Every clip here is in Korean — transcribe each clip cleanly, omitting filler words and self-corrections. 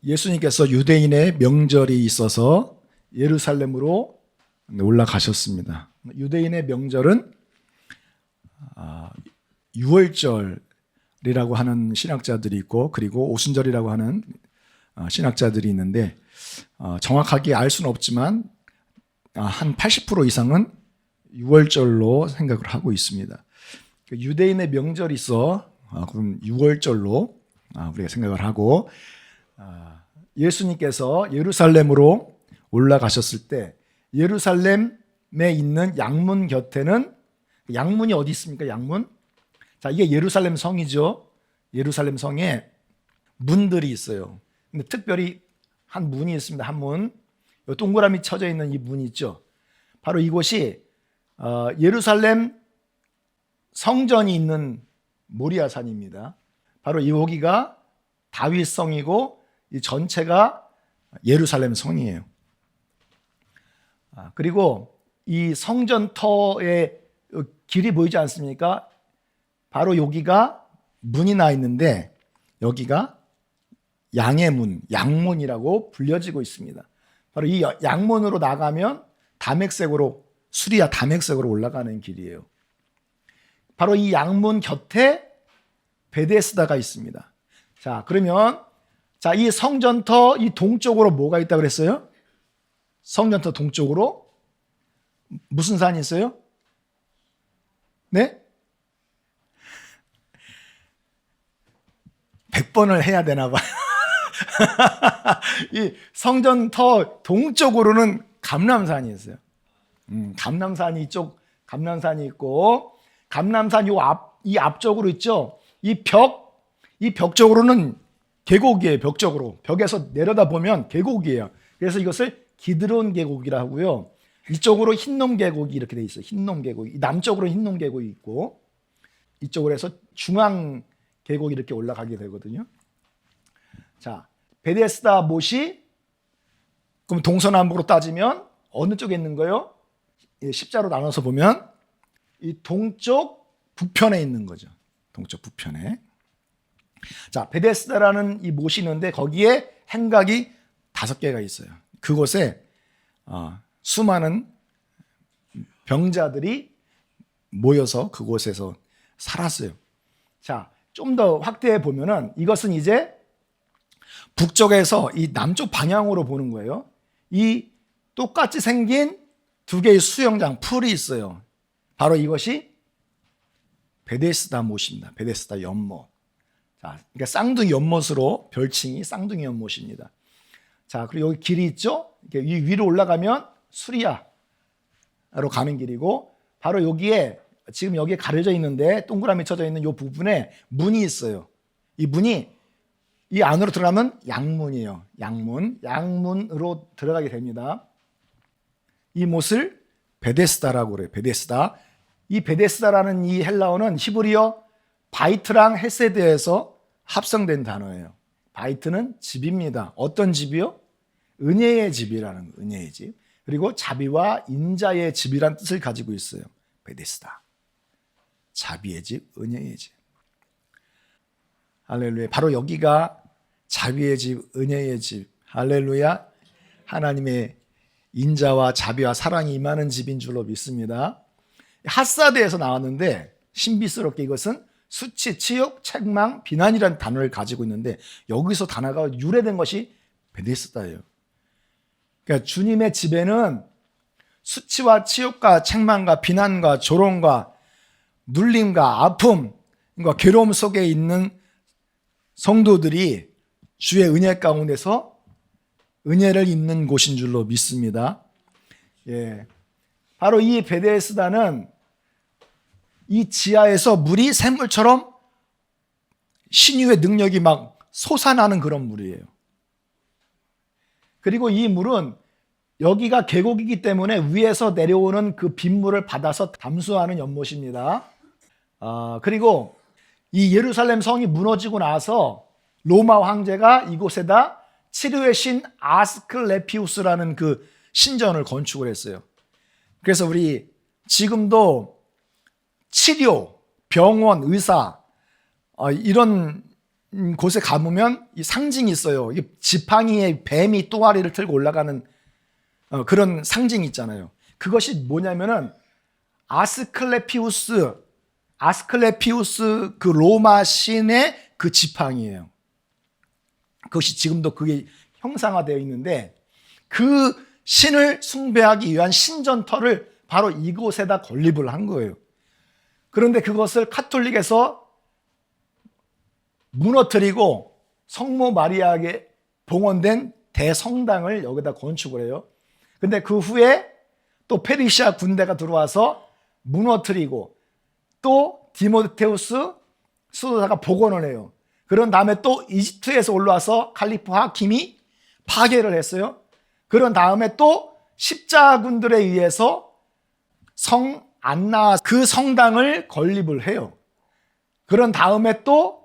예수님께서 유대인의 명절이 있어서 예루살렘으로 올라가셨습니다. 유대인의 명절은 유월절이라고 하는 신학자들이 있고, 그리고 오순절이라고 하는 신학자들이 있는데, 정확하게 알 수는 없지만 한 80% 이상은 유월절로 생각을 하고 있습니다. 유대인의 명절이 있어 그럼 유월절로 우리가 생각을 하고, 예수님께서 예루살렘으로 올라가셨을 때 예루살렘에 있는 양문 곁에는, 양문이 어디 있습니까? 양문. 자, 이게 예루살렘 성이죠. 예루살렘 성에 문들이 있어요. 근데 특별히 한 문이 있습니다. 한 문. 동그라미 쳐져 있는 이 문이 있죠. 바로 이곳이 예루살렘 성전이 있는 모리아산입니다. 바로 여기가 다윗성이고 이 전체가 예루살렘 성이에요. 그리고 이 성전터의 길이 보이지 않습니까? 바로 여기가 문이 나 있는데 여기가 양의 문, 양문이라고 불려지고 있습니다. 바로 이 양문으로 나가면 다맥색으로, 수리아 다맥색으로 올라가는 길이에요. 바로 이 양문 곁에 베데스다가 있습니다. 자, 그러면 이 성전터 이 동쪽으로 뭐가 있다고 그랬어요? 성전터 동쪽으로 무슨 산이 있어요? 네? 100번을 해야 되나 봐요. 이 성전터 동쪽으로는 감람산이 있어요. 감람산이 이쪽, 감람산이 있고, 감람산 이 앞쪽으로 있죠. 이 벽 쪽으로는 계곡이에요. 벽 쪽으로, 벽에서 내려다 보면 계곡이에요. 그래서 이것을 기드론 계곡이라 하고요. 이쪽으로 흰놈 계곡이 이렇게 돼 있어요. 흰놈 계곡. 남쪽으로 흰놈 계곡이 있고, 이쪽으로 해서 중앙 계곡이 이렇게 올라가게 되거든요. 자, 베데스다 못이 그럼 동서남북으로 따지면 어느 쪽에 있는 거예요? 십자로 나눠서 보면 이 동쪽 북편에 있는 거죠. 동쪽 북편에. 자, 베데스다라는 이 못이 있는데 거기에 행각이 5개가 있어요. 그곳에 수많은 병자들이 모여서 그곳에서 살았어요. 자, 좀 더 확대해 보면은 이것은 이제 북쪽에서 이 남쪽 방향으로 보는 거예요. 이 똑같이 생긴 2개의 수영장, 풀이 있어요. 바로 이것이 베데스다 못입니다. 베데스다 연못. 자, 그러니까 쌍둥이 연못으로 별칭이 쌍둥이 연못입니다. 자, 그리고 여기 길이 있죠? 이 위로 올라가면 수리아로 가는 길이고, 바로 여기에 지금 여기에 가려져 있는데 동그라미 쳐져 있는 이 부분에 문이 있어요. 이 문이 이 안으로 들어가면 양문이에요. 양문으로 들어가게 됩니다. 이 못을 베데스다라고 그래요. 베데스다. 이 베데스다라는 이 헬라어는 히브리어 바이트랑 헤세드에서 합성된 단어예요. 바이트는 집입니다. 어떤 집이요? 은혜의 집이라는, 은혜의 집. 그리고 자비와 인자의 집이란 뜻을 가지고 있어요. 베데스다. 자비의 집, 은혜의 집. 할렐루야. 바로 여기가 자비의 집, 은혜의 집. 할렐루야. 하나님의 인자와 자비와 사랑이 임하는 집인 줄로 믿습니다. 핫사드에서 나왔는데 신비스럽게 이것은 수치, 치욕, 책망, 비난이라는 단어를 가지고 있는데 여기서 단어가 유래된 것이 베데스다예요. 그러니까 주님의 집에는 수치와 치욕과 책망과 비난과 조롱과 눌림과 아픔과 괴로움 속에 있는 성도들이 주의 은혜 가운데서 은혜를 입는 곳인 줄로 믿습니다. 예. 바로 이 베데스다는 이 지하에서 물이 샘물처럼 신유의 능력이 막 솟아나는 그런 물이에요. 그리고 이 물은 여기가 계곡이기 때문에 위에서 내려오는 그 빗물을 받아서 담수하는 연못입니다. 그리고 이 예루살렘 성이 무너지고 나서 로마 황제가 이곳에다 치료의 신 아스클레피우스라는 그 신전을 건축을 했어요. 그래서 우리 지금도 치료, 병원, 의사 이런 곳에 가보면 이 상징이 있어요. 이게 지팡이에 뱀이 또아리를 틀고 올라가는 그런 상징이 있잖아요. 그것이 뭐냐면은 아스클레피우스 그 로마 신의 그 지팡이에요. 그것이 지금도 그게 형상화되어 있는데 그 신을 숭배하기 위한 신전터를 바로 이곳에다 건립을 한 거예요. 그런데 그것을 카톨릭에서 무너뜨리고 성모 마리아에게 봉헌된 대성당을 여기다 건축을 해요. 근데 그 후에 또 페르시아 군대가 들어와서 무너뜨리고 또 디모데우스 수도사가 복원을 해요. 그런 다음에 또 이집트에서 올라와서 칼리프 하킴이 파괴를 했어요. 그런 다음에 또 십자군들에 의해서 성 안나 그 성당을 건립을 해요. 그런 다음에 또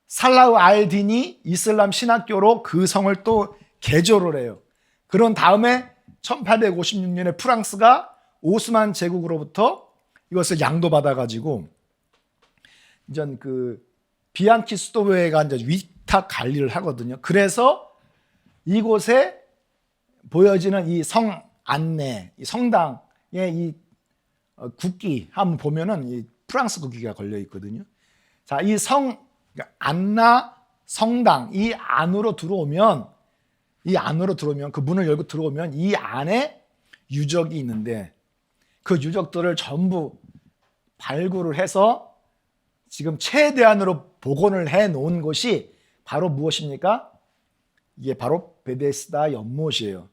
살라흐 알딘이 이슬람 신학교로 그 성을 또 개조를 해요. 그런 다음에 1856년에 프랑스가 오스만 제국으로부터 이것을 양도받아가지고 이제 그 비앙키 수도회가 이제 위탁 관리를 하거든요. 그래서 이곳에 보여지는 이 성 안내, 이 성당의 이 국기 한번 보면은 이 프랑스 국기가 걸려 있거든요. 자, 이 성 안나 성당 이 안으로 들어오면 그 문을 열고 들어오면 이 안에 유적이 있는데 그 유적들을 전부 발굴을 해서 지금 최대한으로 복원을 해 놓은 것이 바로 무엇입니까? 이게 바로 베데스다 연못이에요.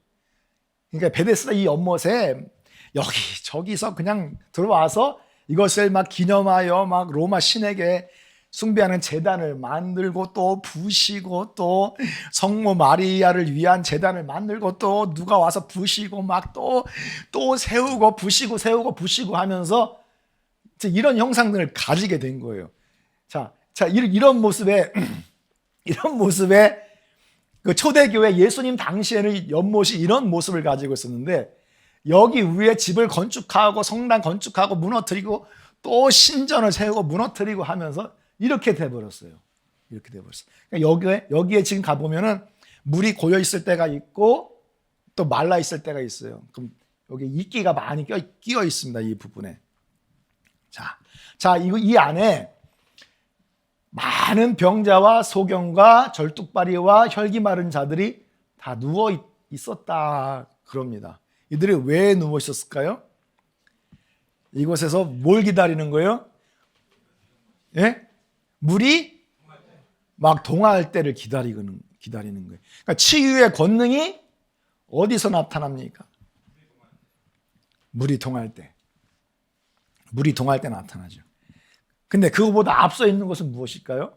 그러니까 베데스다 이 연못에 여기저기서 그냥 들어와서 이것을 막 기념하여 막 로마 신에게 숭배하는 제단을 만들고 또 부시고 또 성모 마리아를 위한 제단을 만들고 또 누가 와서 부시고 막 또 세우고 부시고 세우고 부시고 하면서 이런 형상들을 가지게 된 거예요. 자 이런 모습에 그 초대교회 예수님 당시에는 연못이 이런 모습을 가지고 있었는데 여기 위에 집을 건축하고 성당 건축하고 무너뜨리고 또 신전을 세우고 무너뜨리고 하면서 이렇게 돼버렸어요. 그러니까 여기에 지금 가보면은 물이 고여 있을 때가 있고 또 말라 있을 때가 있어요. 그럼 여기 이끼가 많이 끼어 있습니다. 이 부분에. 자, 이 안에 많은 병자와 소경과 절뚝발이와 혈기 마른 자들이 다 누워 있었다 그럽니다. 이들이 왜 누워 있었을까요? 이곳에서 뭘 기다리는 거예요? 예? 물이 막 동할 때를 기다리는 거예요. 그러니까 치유의 권능이 어디서 나타납니까? 물이 동할 때 나타나죠. 근데 그거보다 앞서 있는 것은 무엇일까요?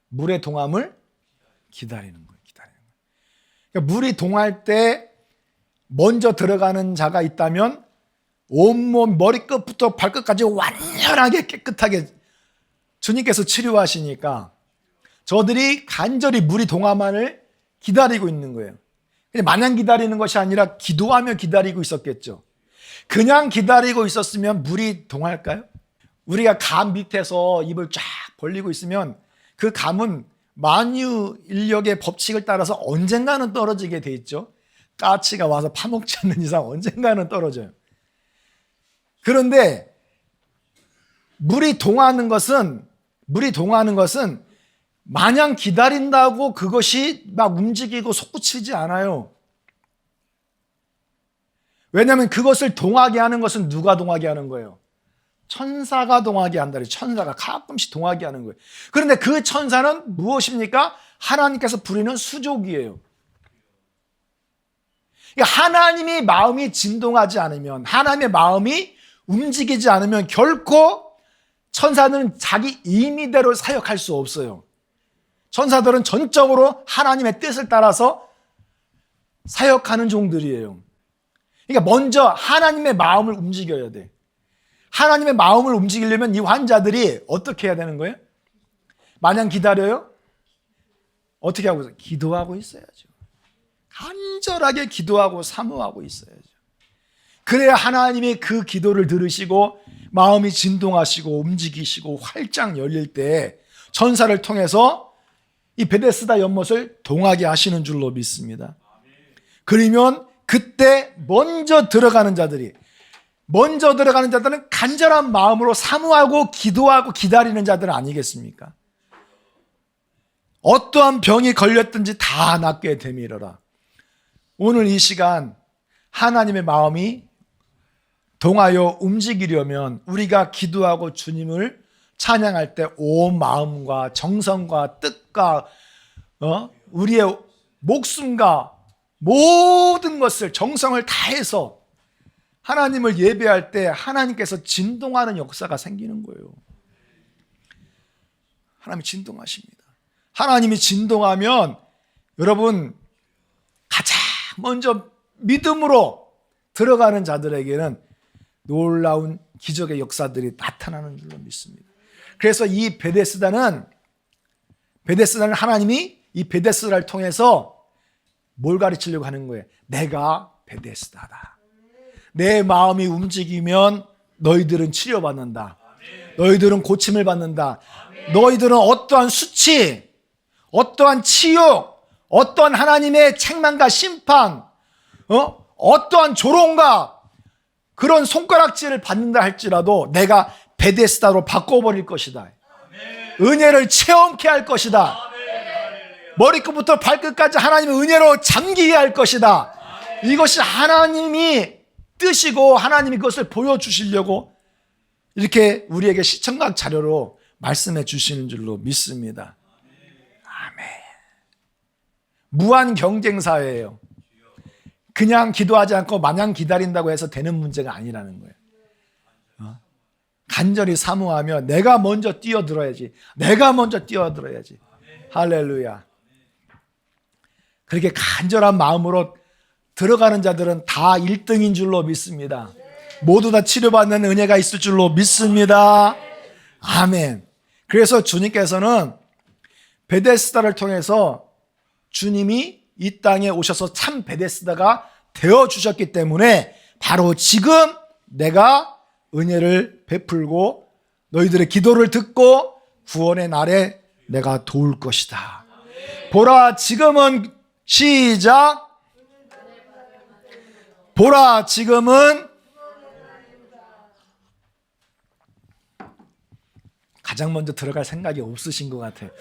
물의 동함을 기다리는 거예요. 그러니까 물이 동할 때 먼저 들어가는 자가 있다면 온몸 머리끝부터 발끝까지 완전하게 깨끗하게 주님께서 치료하시니까 저들이 간절히 물이 동함을 기다리고 있는 거예요. 마냥 기다리는 것이 아니라 기도하며 기다리고 있었겠죠. 그냥 기다리고 있었으면 물이 동할까요? 우리가 감 밑에서 입을 쫙 벌리고 있으면 그 감은 만유 인력의 법칙을 따라서 언젠가는 떨어지게 돼 있죠. 까치가 와서 파먹지 않는 이상 언젠가는 떨어져요. 그런데 물이 동하는 것은 마냥 기다린다고 그것이 막 움직이고 솟구치지 않아요. 왜냐하면 그것을 동하게 하는 것은 누가 동하게 하는 거예요? 천사가 동하게 한다. 천사가 가끔씩 동하게 하는 거예요. 그런데 그 천사는 무엇입니까? 하나님께서 부리는 수족이에요. 그러니까 하나님의 마음이 진동하지 않으면, 하나님의 마음이 움직이지 않으면 결코 천사들은 자기 임의대로 사역할 수 없어요. 천사들은 전적으로 하나님의 뜻을 따라서 사역하는 종들이에요. 그러니까 먼저 하나님의 마음을 움직여야 돼. 하나님의 마음을 움직이려면 이 환자들이 어떻게 해야 되는 거예요? 마냥 기다려요? 어떻게 하고 있어요? 기도하고 있어야죠. 간절하게 기도하고 사모하고 있어야죠. 그래야 하나님이 그 기도를 들으시고 마음이 진동하시고 움직이시고 활짝 열릴 때 천사를 통해서 이 베데스다 연못을 동하게 하시는 줄로 믿습니다. 그러면 그때 먼저 들어가는 자들은 간절한 마음으로 사모하고 기도하고 기다리는 자들 아니겠습니까? 어떠한 병이 걸렸든지 다 낫게 되밀어라. 오늘 이 시간 하나님의 마음이 동하여 움직이려면 우리가 기도하고 주님을 찬양할 때 온 마음과 정성과 뜻과 우리의 목숨과 모든 것을 정성을 다해서 하나님을 예배할 때 하나님께서 진동하는 역사가 생기는 거예요. 하나님이 진동하십니다. 하나님이 진동하면 여러분 가장 먼저 믿음으로 들어가는 자들에게는 놀라운 기적의 역사들이 나타나는 줄로 믿습니다. 그래서 이 베데스다는 하나님이 이 베데스다를 통해서 뭘 가르치려고 하는 거예요? 내가 베데스다다. 내 마음이 움직이면 너희들은 치료받는다. 너희들은 고침을 받는다. 너희들은 어떠한 수치, 어떠한 치욕, 어떠한 하나님의 책망과 심판, 어떠한 조롱과 그런 손가락질을 받는다 할지라도 내가 베데스다로 바꿔버릴 것이다. 은혜를 체험케 할 것이다. 머리끝부터 발끝까지 하나님의 은혜로 잠기게 할 것이다. 이것이 하나님이 뜻이고 하나님이 그것을 보여주시려고 이렇게 우리에게 시청각 자료로 말씀해 주시는 줄로 믿습니다. 아멘. 무한 경쟁 사회예요. 그냥 기도하지 않고 마냥 기다린다고 해서 되는 문제가 아니라는 거예요. 간절히 사모하며 내가 먼저 뛰어들어야지. 할렐루야. 그렇게 간절한 마음으로 들어가는 자들은 다 1등인 줄로 믿습니다. 모두 다 치료받는 은혜가 있을 줄로 믿습니다. 아멘. 그래서 주님께서는 베데스다를 통해서 주님이 이 땅에 오셔서 참 베데스다가 되어주셨기 때문에 바로 지금 내가 은혜를 베풀고 너희들의 기도를 듣고 구원의 날에 내가 도울 것이다. 보라 지금은 시작. 보라 지금은 가장 먼저 들어갈 생각이 없으신 것 같아요.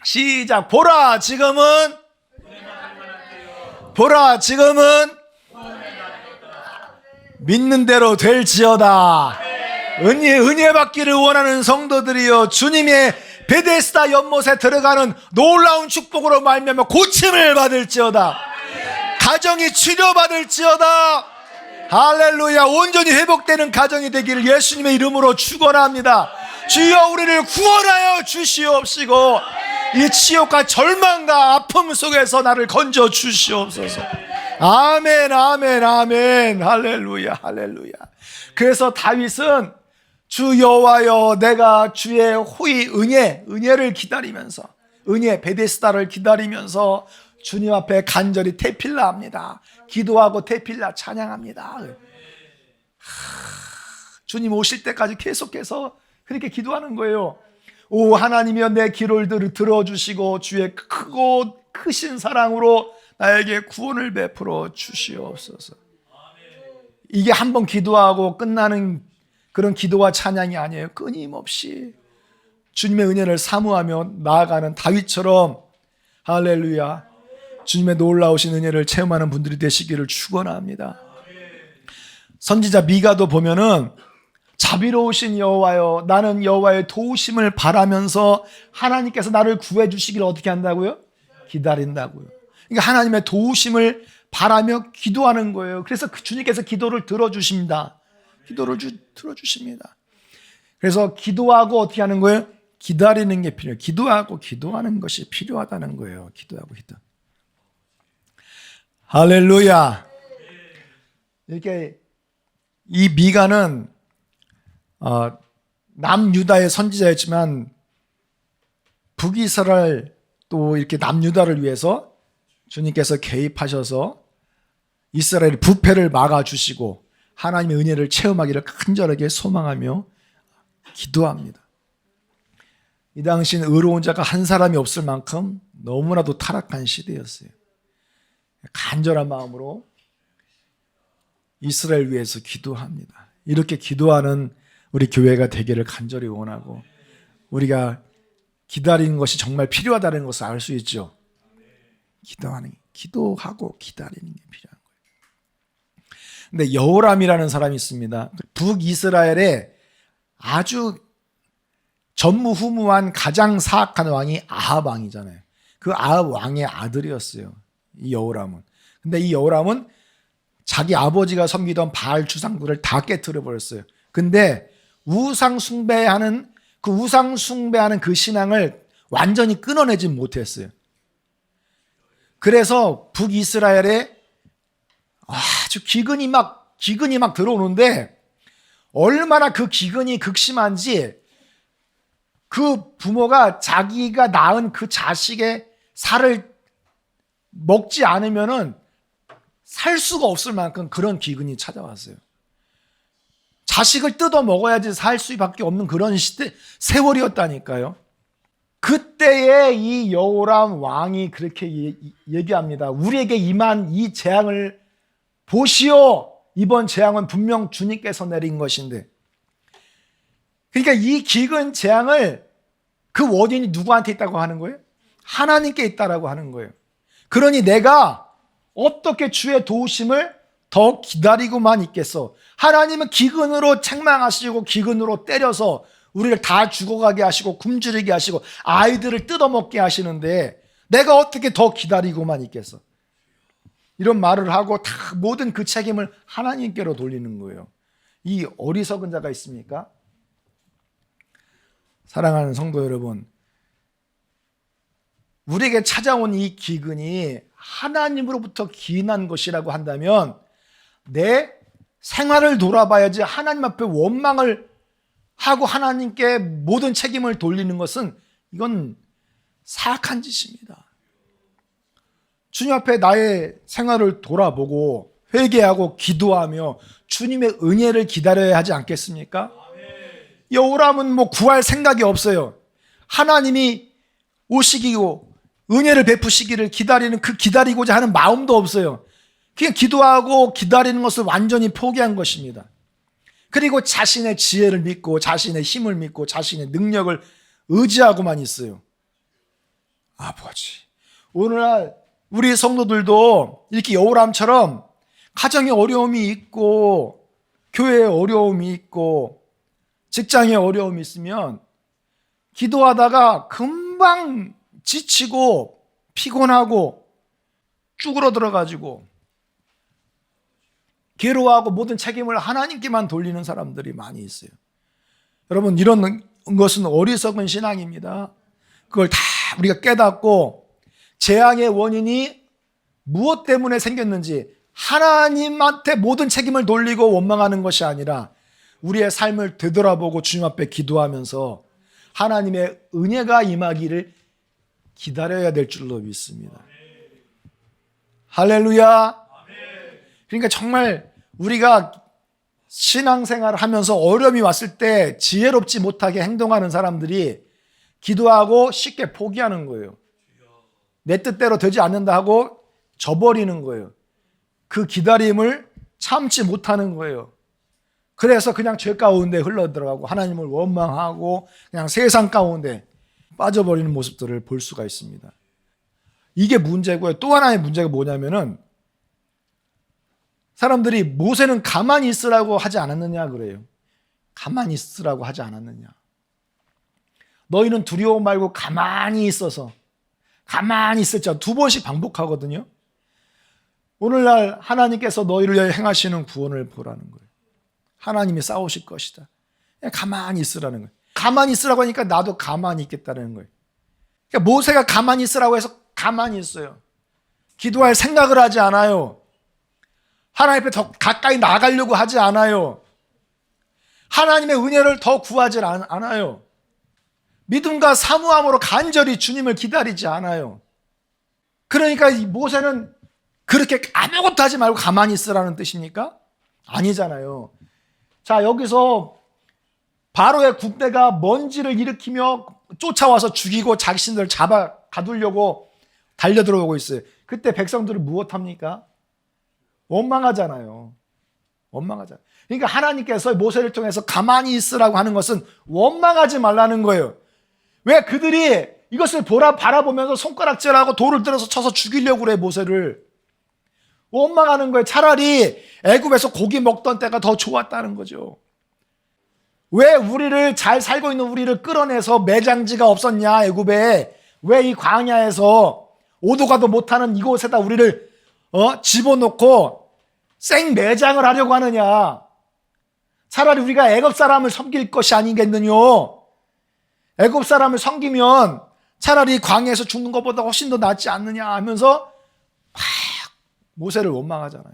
시작. 보라 지금은 믿는 대로 될지어다. 은혜 받기를 원하는 성도들이여 주님의 베데스다 연못에 들어가는 놀라운 축복으로 말미암아 고침을 받을지어다. 가정이 치료받을지어다. 할렐루야. 온전히 회복되는 가정이 되기를 예수님의 이름으로 축원합니다. 주여 우리를 구원하여 주시옵시고 이 치욕과 절망과 아픔 속에서 나를 건져 주시옵소서. 아멘 아멘 아멘. 할렐루야 할렐루야. 그래서 다윗은 주 여호와여 내가 주의 호의 은혜를 기다리면서 베데스다를 기다리면서 주님 앞에 간절히 테필라합니다. 기도하고 테필라 찬양합니다. 주님 오실 때까지 계속해서 그렇게 기도하는 거예요. 오 하나님이여 내 기도를 들어주시고 주의 크고 크신 사랑으로 나에게 구원을 베풀어 주시옵소서. 이게 한번 기도하고 끝나는 그런 기도와 찬양이 아니에요. 끊임없이 주님의 은혜를 사모하며 나아가는 다윗처럼 할렐루야 주님의 놀라우신 은혜를 체험하는 분들이 되시기를 축원합니다. 선지자 미가도 보면은 자비로우신 여호와여 나는 여호와의 도우심을 바라면서 하나님께서 나를 구해 주시기를 어떻게 한다고요? 기다린다고요. 그러니까 하나님의 도우심을 바라며 기도하는 거예요. 그래서 주님께서 기도를 들어주십니다. 들어주십니다. 그래서 기도하고 어떻게 하는 거예요? 기다리는 게 필요해요. 기도하고 기도하는 것이 필요하다는 거예요. 기도하고 기도. 할렐루야. 이렇게 이 미가는 남유다의 선지자였지만 북이스라엘 또 이렇게 남유다를 위해서 주님께서 개입하셔서 이스라엘의 부패를 막아주시고 하나님의 은혜를 체험하기를 간절하게 소망하며 기도합니다. 이 당시는 의로운 자가 한 사람이 없을 만큼 너무나도 타락한 시대였어요. 간절한 마음으로 이스라엘 위해서 기도합니다. 이렇게 기도하는 우리 교회가 되기를 간절히 원하고, 우리가 기다리는 것이 정말 필요하다는 것을 알 수 있죠. 기도하고 기다리는 게 필요한 거예요. 근데 여호람이라는 사람이 있습니다. 북이스라엘의 아주 전무후무한 가장 사악한 왕이 아합 왕이잖아요. 그 아합 왕의 아들이었어요, 이 여호람은. 근데 이 여호람은 자기 아버지가 섬기던 바알 주상들을 다 깨뜨려 버렸어요. 근데 우상 숭배하는 그 신앙을 완전히 끊어내지 못했어요. 그래서 북이스라엘에 아주 기근이 막 들어오는데, 얼마나 그 기근이 극심한지 그 부모가 자기가 낳은 그 자식의 살을 먹지 않으면은 살 수가 없을 만큼 그런 기근이 찾아왔어요. 자식을 뜯어 먹어야지 살 수밖에 없는 그런 세월이었다니까요. 그때에 이 여호람 왕이 그렇게 얘기합니다. 우리에게 임한 이 재앙을 보시오. 이번 재앙은 분명 주님께서 내린 것인데. 그러니까 이 기근 재앙을, 그 원인이 누구한테 있다고 하는 거예요? 하나님께 있다라고 하는 거예요. 그러니 내가 어떻게 주의 도우심을 더 기다리고만 있겠어? 하나님은 기근으로 책망하시고 기근으로 때려서 우리를 다 죽어가게 하시고 굶주리게 하시고 아이들을 뜯어먹게 하시는데 내가 어떻게 더 기다리고만 있겠어? 이런 말을 하고 다 모든 그 책임을 하나님께로 돌리는 거예요. 이 어리석은 자가 있습니까? 사랑하는 성도 여러분, 우리에게 찾아온 이 기근이 하나님으로부터 기인한 것이라고 한다면 내 생활을 돌아봐야지, 하나님 앞에 원망을 하고 하나님께 모든 책임을 돌리는 것은 이건 사악한 짓입니다. 주님 앞에 나의 생활을 돌아보고 회개하고 기도하며 주님의 은혜를 기다려야 하지 않겠습니까? 여호람은 뭐 구할 생각이 없어요. 하나님이 오시기고 은혜를 베푸시기를 기다리는, 그 기다리고자 하는 마음도 없어요. 그냥 기도하고 기다리는 것을 완전히 포기한 것입니다. 그리고 자신의 지혜를 믿고 자신의 힘을 믿고 자신의 능력을 의지하고만 있어요. 아버지, 오늘날 우리 성도들도 이렇게 여호람처럼 가정에 어려움이 있고 교회에 어려움이 있고 직장에 어려움이 있으면 기도하다가 금방 지치고 피곤하고 쭈그러들어가지고 괴로워하고 모든 책임을 하나님께만 돌리는 사람들이 많이 있어요. 여러분, 이런 것은 어리석은 신앙입니다. 그걸 다 우리가 깨닫고 재앙의 원인이 무엇 때문에 생겼는지 하나님한테 모든 책임을 돌리고 원망하는 것이 아니라 우리의 삶을 되돌아보고 주님 앞에 기도하면서 하나님의 은혜가 임하기를 기다려야 될 줄로 믿습니다. 할렐루야. 그러니까 정말 우리가 신앙생활을 하면서 어려움이 왔을 때 지혜롭지 못하게 행동하는 사람들이 기도하고 쉽게 포기하는 거예요. 내 뜻대로 되지 않는다 하고 져버리는 거예요. 그 기다림을 참지 못하는 거예요. 그래서 그냥 죄 가운데 흘러들어가고 하나님을 원망하고 그냥 세상 가운데 빠져버리는 모습들을 볼 수가 있습니다. 이게 문제고요. 또 하나의 문제가 뭐냐면은 사람들이 모세는 가만히 있으라고 하지 않았느냐 그래요. 가만히 있으라고 하지 않았느냐. 너희는 두려워 말고 가만히 있어서, 가만히 있을 자 두 번씩 반복하거든요. 오늘날 하나님께서 너희를 위해 행하시는 구원을 보라는 거예요. 하나님이 싸우실 것이다. 그냥 가만히 있으라는 거예요. 가만히 있으라고 하니까 나도 가만히 있겠다는 거예요. 그러니까 모세가 가만히 있으라고 해서 가만히 있어요. 기도할 생각을 하지 않아요. 하나님 앞에 더 가까이 나가려고 하지 않아요. 하나님의 은혜를 더 구하지 않아요. 믿음과 사모함으로 간절히 주님을 기다리지 않아요. 그러니까 이 모세는 그렇게 아무것도 하지 말고 가만히 있으라는 뜻입니까? 아니잖아요. 자, 여기서 바로의 군대가 먼지를 일으키며 쫓아와서 죽이고 자신들을 잡아 가두려고 달려들어오고 있어요. 그때 백성들은 무엇합니까? 원망하잖아요. 원망하잖아요. 그러니까 하나님께서 모세를 통해서 가만히 있으라고 하는 것은 원망하지 말라는 거예요. 왜 그들이 이것을 바라보면서 손가락질하고 돌을 들어서 쳐서 죽이려고 그래, 모세를. 원망하는 거예요. 차라리 애굽에서 고기 먹던 때가 더 좋았다는 거죠. 왜 우리를 잘 살고 있는 우리를 끌어내서 매장지가 없었냐, 애굽에. 왜 이 광야에서 오도 가도 못하는 이곳에다 우리를 집어넣고 생매장을 하려고 하느냐. 차라리 우리가 애굽 사람을 섬길 것이 아니겠느냐. 애굽 사람을 섬기면 차라리 광야에서 죽는 것보다 훨씬 더 낫지 않느냐 하면서 막 모세를 원망하잖아요.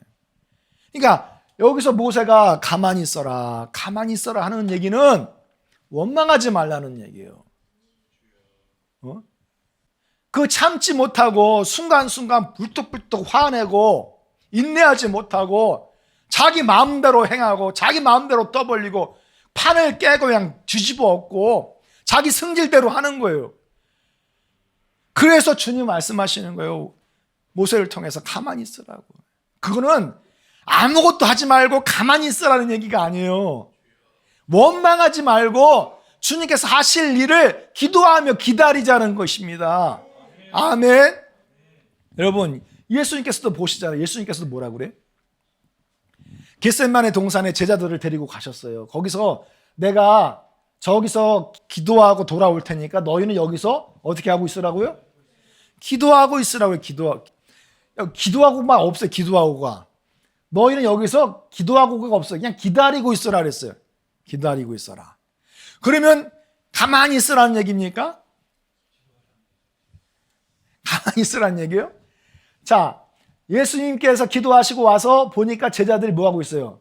그러니까 여기서 모세가 가만히 있어라, 가만히 있어라 하는 얘기는 원망하지 말라는 얘기예요. 그 참지 못하고 순간순간 불뚝불뚝 화내고 인내하지 못하고 자기 마음대로 행하고 자기 마음대로 떠벌리고 판을 깨고 그냥 뒤집어 엎고 자기 승질대로 하는 거예요. 그래서 주님 말씀하시는 거예요. 모세를 통해서 가만히 있으라고. 그거는 아무것도 하지 말고 가만히 있으라는 얘기가 아니에요. 원망하지 말고 주님께서 하실 일을 기도하며 기다리자는 것입니다. 아멘. 여러분, 예수님께서도 보시잖아요. 예수님께서도 뭐라고 그래? 겟세마네 동산에 제자들을 데리고 가셨어요. 거기서 내가 저기서 기도하고 돌아올 테니까 너희는 여기서 어떻게 하고 있으라고요? 기도하고 있으라고요. 기도하고만 없어요. 기도하고가. 너희는 여기서 기도하고가 없어요. 그냥 기다리고 있으라 그랬어요. 기다리고 있어라. 그러면 가만히 있으라는 얘기입니까? 가만히 있으라는 얘기예요? 자, 예수님께서 기도하시고 와서 보니까 제자들이 뭐하고 있어요?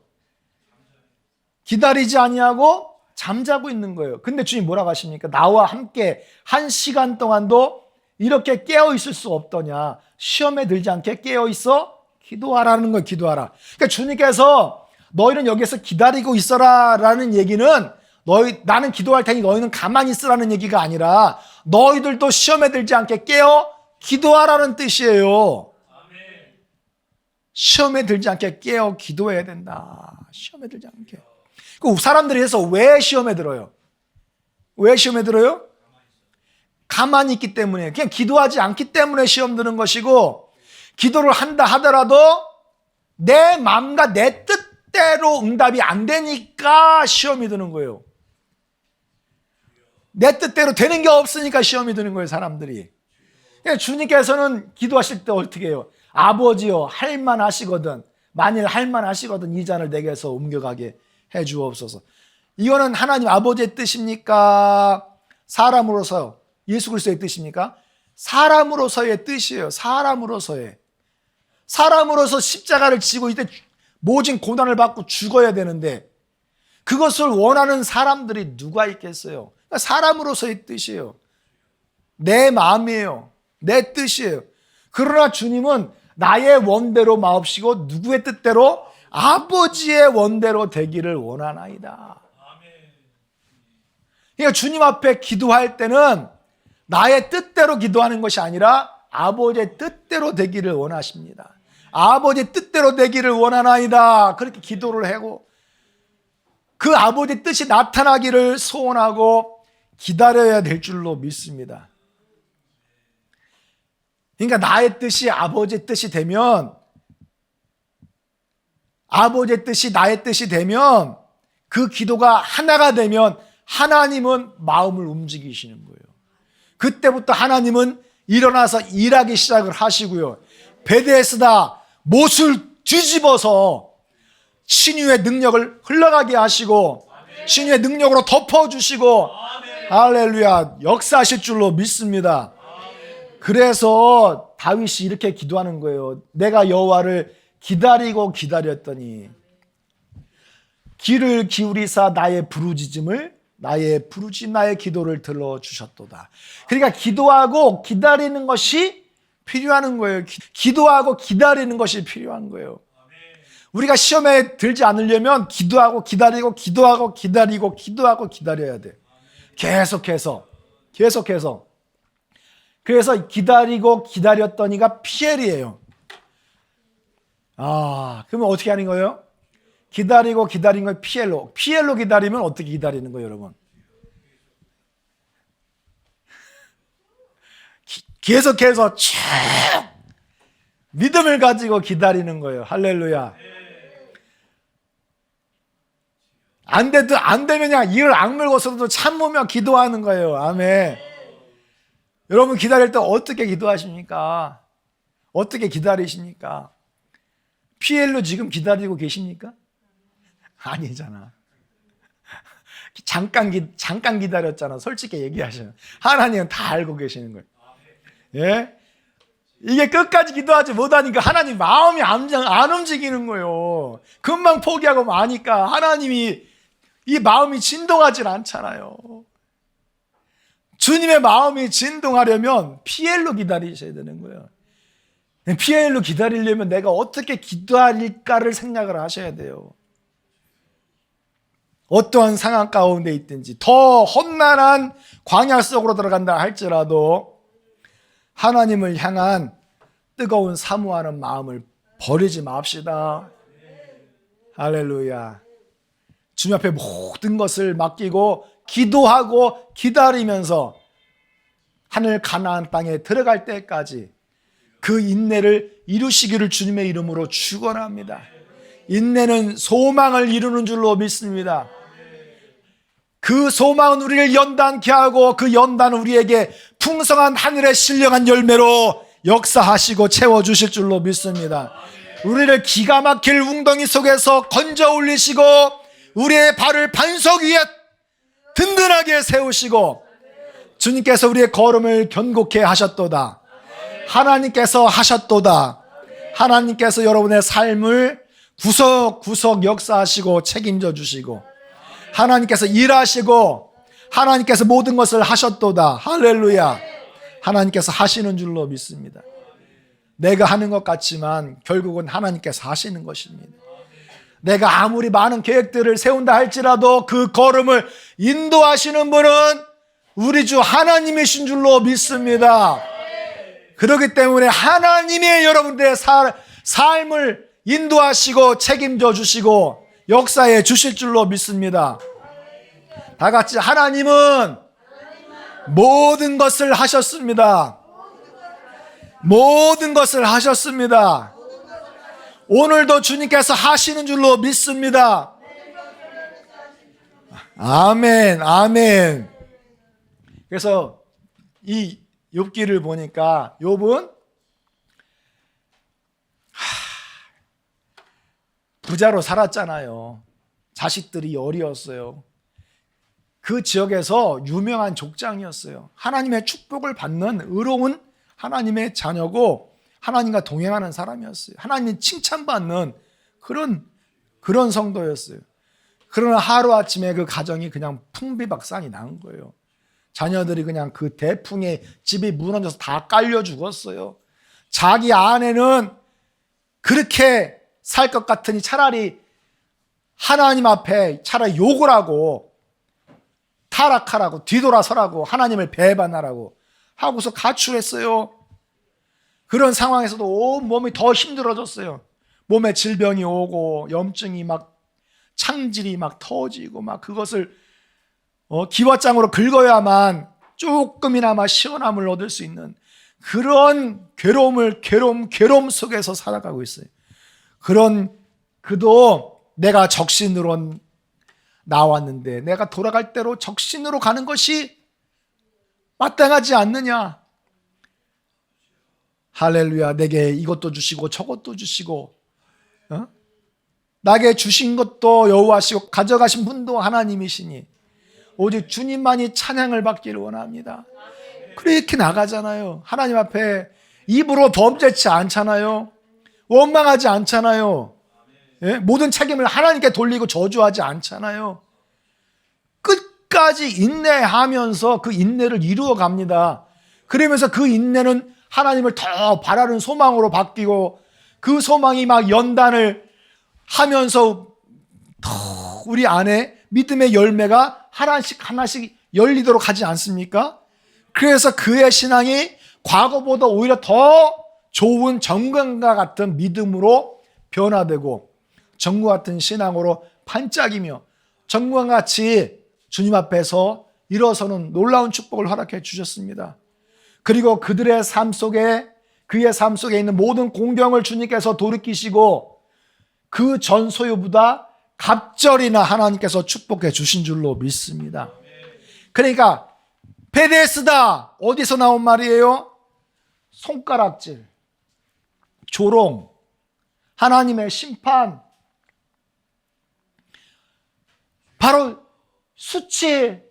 기다리지 아니하고 잠자고 있는 거예요. 근데 주님 뭐라고 하십니까? 나와 함께 1시간 동안도 이렇게 깨어 있을 수 없더냐. 시험에 들지 않게 깨어 있어 기도하라는 거예요. 기도하라. 그러니까 주님께서 너희는 여기서 기다리고 있어라 라는 얘기는 나는 기도할 테니 너희는 가만히 있으라는 얘기가 아니라 너희들도 시험에 들지 않게 깨어 기도하라는 뜻이에요. 시험에 들지 않게 깨어 기도해야 된다. 시험에 들지 않게. 그 사람들이 해서 왜 시험에 들어요? 왜 시험에 들어요? 가만히 있기 때문에. 그냥 기도하지 않기 때문에 시험 드는 것이고, 기도를 한다 하더라도 내 마음과 내 뜻대로 응답이 안 되니까 시험이 드는 거예요. 내 뜻대로 되는 게 없으니까 시험이 드는 거예요, 사람들이. 주님께서는 기도하실 때 어떻게 해요? 아버지여, 할만하시거든. 만일 할만하시거든 이 잔을 내게서 옮겨가게 해 주옵소서. 이거는 하나님 아버지의 뜻입니까? 사람으로서 예수 그리스도의 뜻입니까? 사람으로서의 뜻이에요. 사람으로서의. 사람으로서 십자가를 지고 이때 모진 고난을 받고 죽어야 되는데 그것을 원하는 사람들이 누가 있겠어요? 그러니까 사람으로서의 뜻이에요. 내 마음이에요. 내 뜻이에요. 그러나 주님은 나의 원대로 마옵시고 누구의 뜻대로? 아버지의 원대로 되기를 원하나이다. 그러니까 주님 앞에 기도할 때는 나의 뜻대로 기도하는 것이 아니라 아버지의 뜻대로 되기를 원하십니다. 아버지의 뜻대로 되기를 원하나이다. 그렇게 기도를 하고 그 아버지의 뜻이 나타나기를 소원하고 기다려야 될 줄로 믿습니다. 그러니까 나의 뜻이 아버지의 뜻이 되면, 아버지의 뜻이 나의 뜻이 되면, 그 기도가 하나가 되면 하나님은 마음을 움직이시는 거예요. 그때부터 하나님은 일어나서 일하기 시작을 하시고요. 베데스다 못을 뒤집어서 신유의 능력을 흘러가게 하시고 신유의 능력으로 덮어주시고 할렐루야 역사하실 줄로 믿습니다. 그래서 다윗이 이렇게 기도하는 거예요. 내가 여호와를 기다리고 기다렸더니 귀를 기울이사 나의 부르짖음을 나의 기도를 들어주셨도다. 그러니까 기도하고 기다리는 것이 필요한 거예요. 기도하고 기다리는 것이 필요한 거예요. 우리가 시험에 들지 않으려면 기도하고 기다리고 기도하고 기다리고 기도하고 기다려야 돼. 계속해서. 그래서 기다리고 기다렸더니가 피엘이에요. 그러면 어떻게 하는 거예요? 기다리고 기다린 걸 피엘로 기다리면 어떻게 기다리는 거예요, 여러분? 계속해서 쭉 믿음을 가지고 기다리는 거예요. 할렐루야. 안 되면 그냥 이를 악물고서도 참으며 기도하는 거예요. 아멘. 여러분 기다릴 때 어떻게 기도하십니까? 어떻게 기다리십니까? 피엘로 지금 기다리고 계십니까? 아니잖아. 잠깐 기다렸잖아. 솔직히 얘기하시면 하나님은 다 알고 계시는 거예요. 예? 이게 끝까지 기도하지 못하니까 하나님 마음이 안 움직이는 거예요. 금방 포기하고 마니까 하나님이 이 마음이 진동하질 않잖아요. 주님의 마음이 진동하려면 피엘로 기다리셔야 되는 거예요. 피엘로 기다리려면 내가 어떻게 기도할까를 생각을 하셔야 돼요. 어떠한 상황 가운데 있든지 더 험난한 광야 속으로 들어간다 할지라도 하나님을 향한 뜨거운 사모하는 마음을 버리지 맙시다. 할렐루야. 주님 앞에 모든 것을 맡기고 기도하고 기다리면서 하늘 가나안 땅에 들어갈 때까지 그 인내를 이루시기를 주님의 이름으로 축원합니다. 인내는 소망을 이루는 줄로 믿습니다. 그 소망은 우리를 연단케 하고 그 연단은 우리에게 풍성한 하늘의 신령한 열매로 역사하시고 채워주실 줄로 믿습니다. 우리를 기가 막힐 웅덩이 속에서 건져 올리시고 우리의 발을 반석 위에 든든하게 세우시고 주님께서 우리의 걸음을 견고케 하셨도다. 하나님께서 하셨도다. 하나님께서 여러분의 삶을 구석구석 역사하시고 책임져 주시고 하나님께서 일하시고 하나님께서 모든 것을 하셨도다. 할렐루야. 하나님께서 하시는 줄로 믿습니다. 내가 하는 것 같지만 결국은 하나님께서 하시는 것입니다. 내가 아무리 많은 계획들을 세운다 할지라도 그 걸음을 인도하시는 분은 우리 주 하나님이신 줄로 믿습니다. 그렇기 때문에 하나님의 여러분들의 삶을 인도하시고 책임져 주시고 역사해 주실 줄로 믿습니다. 다 같이 하나님은 모든 것을 하셨습니다. 모든 것을 하셨습니다. 오늘도 주님께서 하시는 줄로 믿습니다. 아멘, 아멘. 그래서 이 욥기를 보니까 욥은 부자로 살았잖아요. 자식들이 어리었어요. 그 지역에서 유명한 족장이었어요. 하나님의 축복을 받는 의로운 하나님의 자녀고 하나님과 동행하는 사람이었어요. 하나님 칭찬받는 그런 성도였어요. 그러나 하루아침에 그 가정이 그냥 풍비박산이 난 거예요. 자녀들이 그냥 그 대풍에 집이 무너져서 다 깔려 죽었어요. 자기 아내는 그렇게 살 것 같으니 차라리 하나님 앞에 차라리 욕을 하고 타락하라고 뒤돌아서라고 하나님을 배반하라고 하고서 가출했어요. 그런 상황에서도 온 몸이 더 힘들어졌어요. 몸에 질병이 오고 염증이 막 창질이 막 터지고 막 그것을 기왓장으로 긁어야만 조금이나마 시원함을 얻을 수 있는 그런 괴로움 속에서 살아가고 있어요. 그도 내가 적신으로 나왔는데 내가 돌아갈 대로 적신으로 가는 것이 마땅하지 않느냐. 할렐루야. 내게 이것도 주시고 저것도 주시고 나에게 주신 것도 여호와시고 가져가신 분도 하나님이시니 오직 주님만이 찬양을 받기를 원합니다. 그렇게 나가잖아요. 하나님 앞에 입으로 범죄치 않잖아요. 원망하지 않잖아요. 예? 모든 책임을 하나님께 돌리고 저주하지 않잖아요. 끝까지 인내하면서 그 인내를 이루어 갑니다. 그러면서 그 인내는 하나님을 더 바라는 소망으로 바뀌고 그 소망이 막 연단을 하면서 더 우리 안에 믿음의 열매가 하나씩 열리도록 하지 않습니까? 그래서 그의 신앙이 과거보다 오히려 더 좋은 정금과 같은 믿음으로 변화되고 정금과 같은 신앙으로 반짝이며 정금과 같이 주님 앞에서 일어서는 놀라운 축복을 허락해 주셨습니다. 그리고 그들의 삶 속에, 그의 삶 속에 있는 모든 공경을 주님께서 돌이키시고 그 전 소유보다 갑절이나 하나님께서 축복해 주신 줄로 믿습니다. 그러니까 베데스다, 어디서 나온 말이에요? 손가락질, 조롱, 하나님의 심판, 바로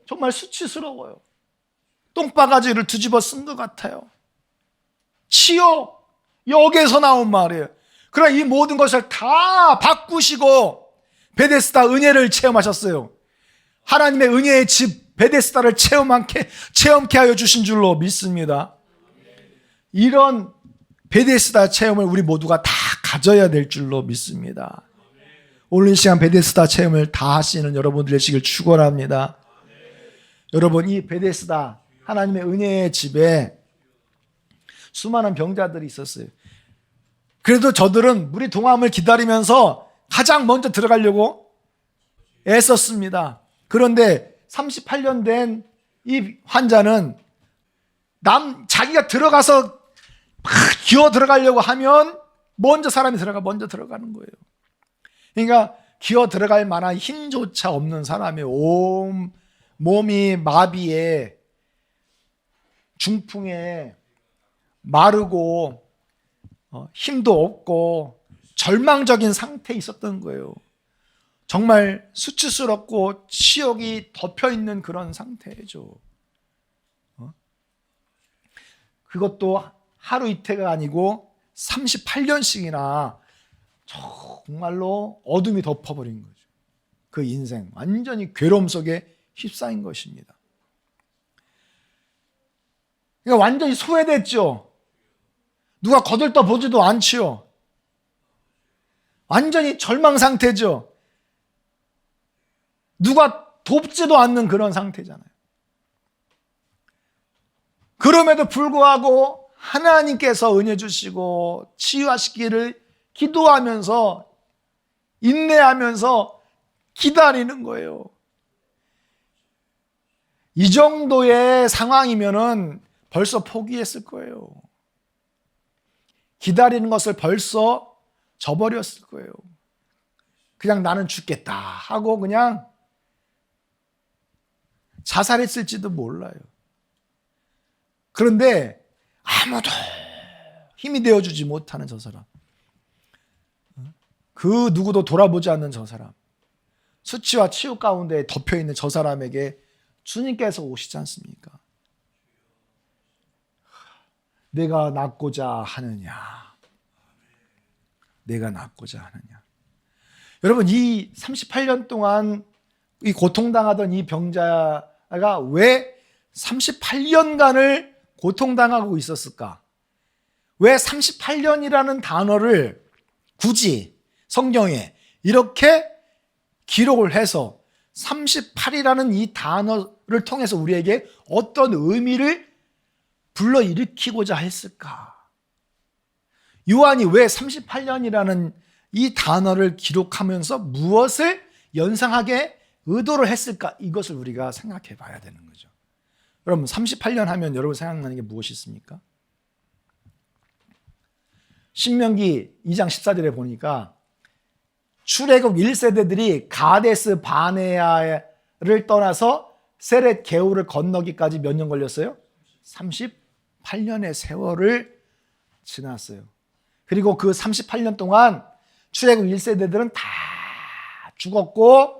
정말 수치스러워요. 똥바가지를 뒤집어 쓴 것 같아요. 치욕, 여기에서 나온 말이에요. 그러나 이 모든 것을 다 바꾸시고 베데스다 은혜를 체험하셨어요. 하나님의 은혜의 집 베데스다를 체험케 하여 주신 줄로 믿습니다. 이런 베데스다 체험을 우리 모두가 다 가져야 될 줄로 믿습니다. 오늘 이 시간 베데스다 체험을 다 하시는 여러분들 되시길 축원합니다. 여러분, 이 베데스다 하나님의 은혜의 집에 수많은 병자들이 있었어요. 그래도 저들은 물이 동함을 기다리면서 가장 먼저 들어가려고 애썼습니다. 그런데 38년 된 이 환자는 자기가 들어가서 막 기어 들어가려고 하면 먼저 들어가는 거예요. 그러니까 기어 들어갈 만한 힘조차 없는 사람이 온 몸이 마비에, 중풍에, 마르고 힘도 없고 절망적인 상태에 있었던 거예요. 정말 수치스럽고 치욕이 덮여있는 그런 상태죠. 그것도 하루 이틀가 아니고 38년씩이나 정말로 어둠이 덮어버린 거죠. 그 인생 완전히 괴로움 속에 휩싸인 것입니다. 그러니까 완전히 소외됐죠. 누가 거들떠 보지도 않지요. 완전히 절망 상태죠. 누가 돕지도 않는 그런 상태잖아요. 그럼에도 불구하고 하나님께서 은혜 주시고 치유하시기를 기도하면서 인내하면서 기다리는 거예요. 이 정도의 상황이면은 벌써 포기했을 거예요. 기다리는 것을 벌써 저버렸을 거예요. 그냥 나는 죽겠다 하고 그냥 자살했을지도 몰라요. 그런데 아무도 힘이 되어주지 못하는 저 사람, 그 누구도 돌아보지 않는 저 사람, 수치와 치욕 가운데 덮여있는 저 사람에게 주님께서 오시지 않습니까? 내가 낫고자 하느냐, 내가 낫고자 하느냐. 여러분, 이 38년 동안 이 고통당하던 이 병자가 왜 38년간을 고통당하고 있었을까? 왜 38년이라는 단어를 굳이 성경에 이렇게 기록을 해서 38이라는 이 단어를 통해서 우리에게 어떤 의미를 불러일으키고자 했을까? 요한이 왜 38년이라는 이 단어를 기록하면서 무엇을 연상하게 의도를 했을까? 이것을 우리가 생각해 봐야 되는 거죠. 여러분, 38년 하면 여러분 생각나는 게 무엇이 있습니까? 신명기 2장 14절에 보니까 출애굽 1세대들이 가데스 바네아를 떠나서 세렛 게울을 건너기까지 몇 년 걸렸어요? 38년의 세월을 지났어요. 그리고 그 38년 동안 출애굽 1세대들은 다 죽었고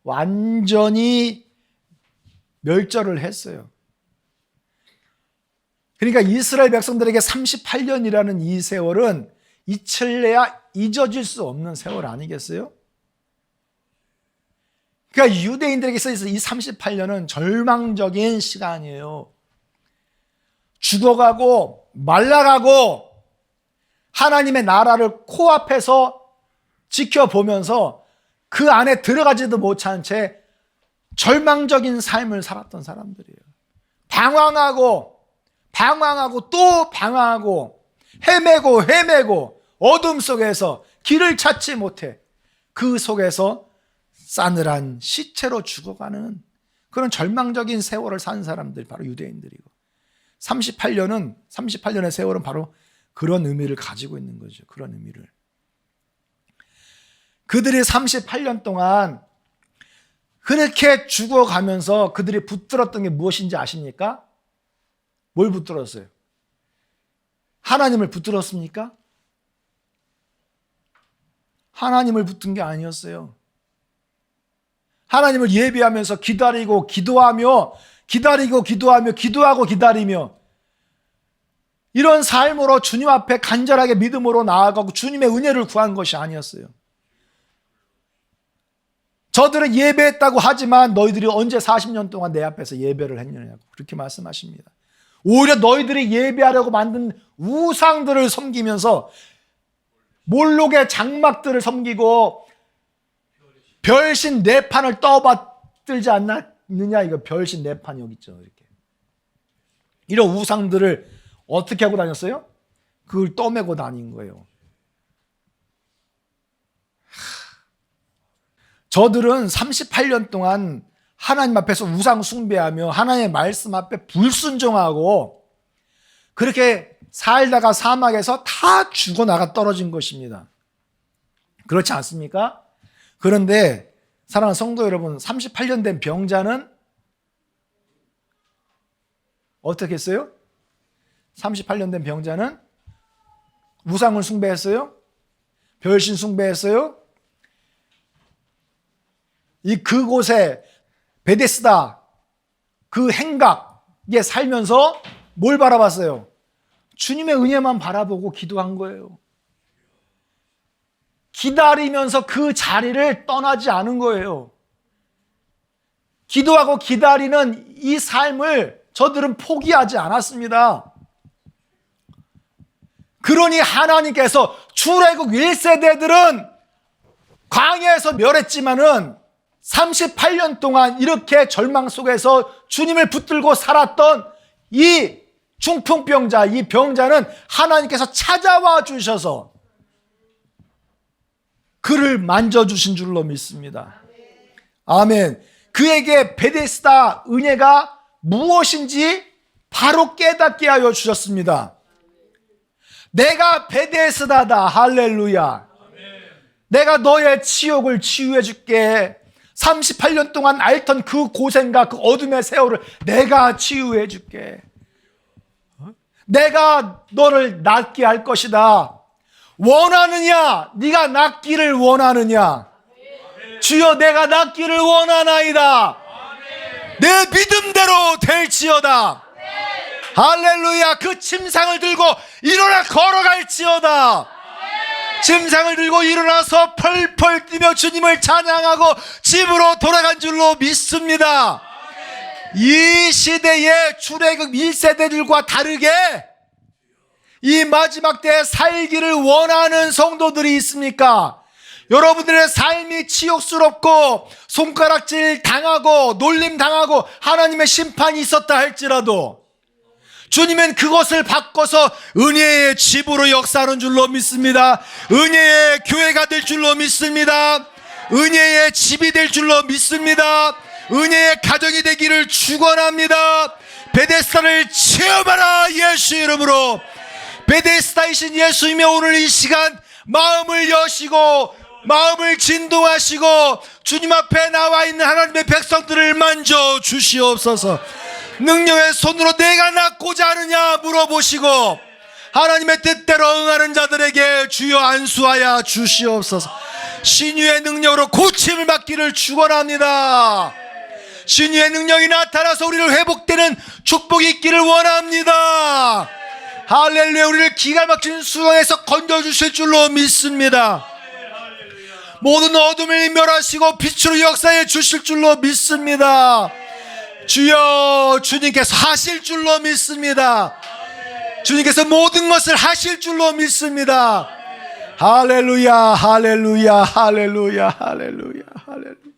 완전히 멸절을 했어요. 그러니까 이스라엘 백성들에게 38년이라는 이 세월은 잊힐래야 잊어질 수 없는 세월 아니겠어요? 그러니까 유대인들에게 있어서 이 38년은 절망적인 시간이에요. 죽어가고 말라가고 하나님의 나라를 코앞에서 지켜보면서 그 안에 들어가지도 못한 채 절망적인 삶을 살았던 사람들이에요. 방황하고 또 방황하고 헤매고 어둠 속에서 길을 찾지 못해 그 속에서 싸늘한 시체로 죽어가는 그런 절망적인 세월을 산 사람들이 바로 유대인들이고, 38년의 세월은 바로 그런 의미를 가지고 있는 거죠. 그런 의미를. 그들이 38년 동안 그렇게 죽어가면서 그들이 붙들었던 게 무엇인지 아십니까? 뭘 붙들었어요? 하나님을 붙들었습니까? 하나님을 붙든 게 아니었어요. 하나님을 예배하면서 기다리고 기도하고 기다리며 이런 삶으로 주님 앞에 간절하게 믿음으로 나아가고 주님의 은혜를 구한 것이 아니었어요. 저들은 예배했다고 하지만 너희들이 언제 40년 동안 내 앞에서 예배를 했느냐고 그렇게 말씀하십니다. 오히려 너희들이 예배하려고 만든 우상들을 섬기면서 몰록의 장막들을 섬기고 별신 네 판을 떠받들지 않느냐. 이거 별신 네 판 여기 있죠. 이렇게 이런 우상들을 어떻게 하고 다녔어요? 그걸 떠매고 다닌 거예요. 저들은 38년 동안 하나님 앞에서 우상 숭배하며 하나님의 말씀 앞에 불순종하고 그렇게 살다가 사막에서 다 죽어나가 떨어진 것입니다. 그렇지 않습니까? 그런데 사랑하는 성도 여러분, 38년 된 병자는 어떻게 했어요? 38년 된 병자는 우상을 숭배했어요? 별신 숭배했어요? 그곳에 베데스다 그 행각에 살면서 뭘 바라봤어요? 주님의 은혜만 바라보고 기도한 거예요. 기다리면서 그 자리를 떠나지 않은 거예요. 기도하고 기다리는 이 삶을 저들은 포기하지 않았습니다. 그러니 하나님께서 출애굽 1세대들은 광야에서 멸했지만은 38년 동안 이렇게 절망 속에서 주님을 붙들고 살았던 이 중풍병자, 이 병자는 하나님께서 찾아와 주셔서 그를 만져주신 줄로 믿습니다. 아멘. 그에게 베데스다 은혜가 무엇인지 바로 깨닫게 하여 주셨습니다. 내가 베데스다다. 할렐루야. 내가 너의 치욕을 치유해 줄게. 38년 동안 앓던 그 고생과 그 어둠의 세월을 내가 치유해 줄게. 내가 너를 낫게 할 것이다. 원하느냐? 네가 낫기를 원하느냐? 주여, 내가 낫기를 원하나이다. 내 믿음대로 될지어다. 할렐루야. 그 침상을 들고 일어나 걸어갈지어다. 침상을 들고 일어나서 펄펄 뛰며 주님을 찬양하고 집으로 돌아간 줄로 믿습니다. 이 시대의 출애굽 1세대들과 다르게 이 마지막 때에 살기를 원하는 성도들이 있습니까? 여러분들의 삶이 치욕스럽고 손가락질 당하고 놀림 당하고 하나님의 심판이 있었다 할지라도 주님은 그것을 바꿔서 은혜의 집으로 역사하는 줄로 믿습니다. 은혜의 교회가 될 줄로 믿습니다. 은혜의 집이 될 줄로 믿습니다. 은혜의 가정이 되기를 축원합니다. 베데스다를 체험하라. 예수 이름으로. 베데스다이신 예수님의 오늘 이 시간 마음을 여시고 마음을 진동하시고 주님 앞에 나와 있는 하나님의 백성들을 만져 주시옵소서. 능력의 손으로 내가 낫고자 하느냐 물어보시고 하나님의 뜻대로 응하는 자들에게 주여 안수하여 주시옵소서. 신유의 능력으로 고침을 받기를 축원합니다. 신유의 능력이 나타나서 우리를 회복되는 축복이 있기를 원합니다. 할렐루야. 우리를 기가 막힌 수렁에서 건져주실 줄로 믿습니다. 모든 어둠을 멸하시고 빛으로 역사해 주실 줄로 믿습니다. 주여, 주님께서 하실 줄로 믿습니다. 주님께서 모든 것을 하실 줄로 믿습니다. 할렐루야, 할렐루야, 할렐루야, 할렐루야, 할렐루야.